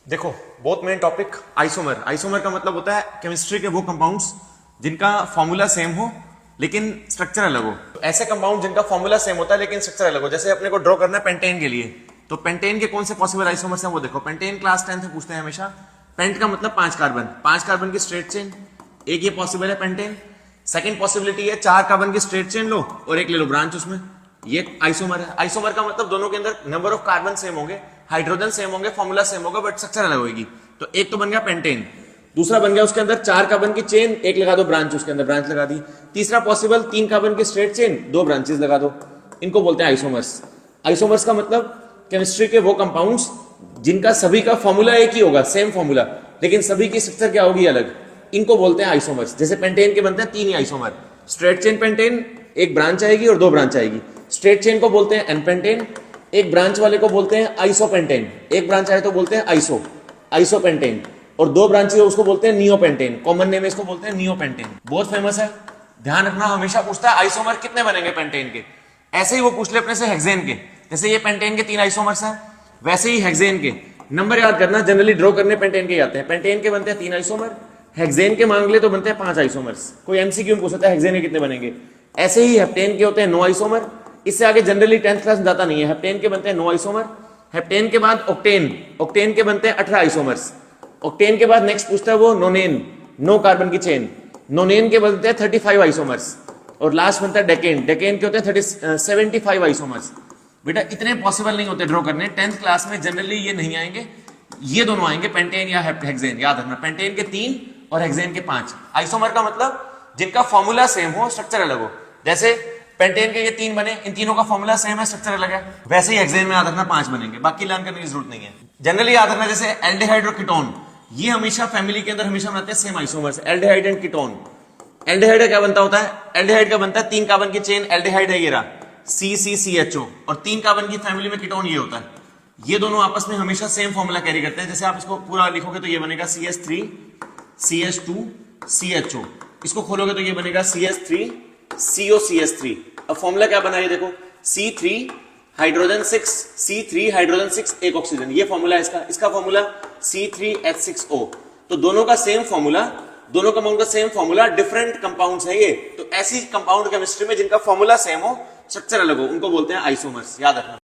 देखो बहुत main topic isomer. Isomer का मतलब होता है केमिस्ट्री के वो कंपाउंड्स जिनका फॉर्मूला सेम हो लेकिन स्ट्रक्चर अलग हो। तो ऐसे कंपाउंड जिनका फॉर्मूला सेम होता है लेकिन स्ट्रक्चर अलग हो, जैसे अपने को ड्रॉ करना है पेंटेन के लिए, तो पेंटेन के कौन से पॉसिबल आइसोमर्स हैं वो देखो। पेंटेन क्लास 10 में पूछते हैं हमेशा। पेंट का मतलब 5 कार्बन, 5 कार्बन की स्ट्रेट चेन, एक ये पॉसिबल है पेंटेन। सेकंड पॉसिबिलिटी है 4 कार्बन की स्ट्रेट चेन लो और एक ले लो ब्रांच उसमें, ये आइसोमर है। आइसोमर का मतलब दोनों के अंदर नंबर ऑफ कार्बन सेम होंगे, हाइड्रोजन सेम होंगे, फॉर्मूला सेम होगा बट स्ट्रक्चर अलग होगी। तो एक तो बन गया पेंटेन, दूसरा बन गया उसके अंदर 4 कार्बन की चेन, एक लगा दो ब्रांच, उसके अंदर ब्रांच लगा दी। तीसरा पॉसिबल 3 कार्बन की स्ट्रेट चेन, 2 ब्रांचेस लगा दो। इनको बोलते हैं आइसोमर्स। आइसोमर्स का मतलब केमिस्ट्री के वो कंपाउंड्स जिनका सभी का फॉर्मूला एक ही होगा, सेम फॉर्मूला, लेकिन सभी की स्ट्रक्चर क्या होगी अलग, इनको बोलते हैं आइसोमर्स। जैसे पेंटेन के बनते हैं 3 ही आइसोमर, स्ट्रेट चेन पेंटेन, एक ब्रांच आएगी और 2 ब्रांच आएगी। स्ट्रेट चेन को बोलते हैं एनपेंटेन, एक ब्रांच वाले को बोलते हैं आइसोपेंटेन, एक ब्रांच आए तो बोलते हैं आइसोपेंटेन, और 2 ब्रांचेस उसको बोलते हैं नियोपेंटेन। कॉमन नेम है इसको बोलते हैं नियोपेंटेन, बहुत फेमस है। ध्यान रखना, हमेशा पूछता है आइसोमर कितने बनेंगे पेंटेन के। ऐसे ही वो पूछ ले अपने से हेक्सेन के, जैसे ये पेंटेन के 3 आइसोमर्स हैं, वैसे ही हेक्सेन के नंबर याद करना। जनरली ड्रॉ करने पेंटेन के आते हैं, पेंटेन के बनते हैं 3 आइसोमर, हेक्सेन के मांग ले तो बनते हैं 5 आइसोमर्स। कोई एमसीक्यू में पूछ सकता है हेक्सेन के कितने बनेंगे। ऐसे ही हेप्टेन के होते हैं 9 आइसोमर, इससे आगे जनरली 10th क्लास में जाता नहीं है। हेप्टेन के बनते हैं 9 आइसोमर। हेप्टेन के बाद ऑक्टेन, ऑक्टेन के बनते हैं 18 आइसोमर्स। ऑक्टेन के बाद नेक्स्ट पूछता है वो नोनेन, 9 कार्बन की चेन, नोनेन के बनते हैं 35 आइसोमर्स। और लास्ट बनता है डेकेन, डेकेन के होते हैं 75 आइसोमर्स। बेटा इतने पॉसिबल नहीं होते ड्रॉ करने, 10th क्लास में जनरली ये नहीं आएंगे, ये दोनों आएंगे, पेंटेन या हेक्सेन। याद रखना, पेंटेन के 3 और हेक्सेन के 5। आइसोमर का मतलब जिनका फॉर्मूला सेम हो, स्ट्रक्चर अलग हो। जैसे पेंटेन के ये 3 बने, इन तीनों का फॉर्मूला सेम है, स्ट्रक्चर अलग है, वैसे ही हेक्सेन में याद रखना 5 बनेंगे। बाकी लर्न करने की जरूरत नहीं है। जनरली याद रखना, जैसे एल्डिहाइड और कीटोन, ये हमेशा फैमिली के अंदर हमेशा बनाते हैं same isomers, aldehyde and ketone. Aldehyde का क्या बनता होता है, एल्डिहाइड का बनता है 3 कार्बन की चेन, एल्डिहाइड है ये रहा CCCHO, और 3 कार्बन की फैमिली में कीटोन ये होता है। ये दोनों आपस में हमेशा सेम फॉर्मूला कैरी करते हैं। जैसे आप इसको पूरा लिखोगे तो ये बनेगा CH3 CH2 CHO, इसको खोलोगे तो ये बनेगा CH3 COCH3। अब फॉर्मूला क्या बना है देखो, C3 हाइड्रोजन 6, C3 हाइड्रोजन 6 एक ऑक्सीजन, ये फॉर्मूला है इसका। इसका फॉर्मूला C3H6O। तो दोनों का सेम फॉर्मूला, दोनों कंपाउंड का सेम फॉर्मूला, डिफरेंट कंपाउंड्स है ये। तो ऐसी कंपाउंड केमिस्ट्री में जिनका फॉर्मूला सेम हो, स्ट्रक्चर अलग हो, उनको बोलते हैं आइसोमर्स। याद रखना।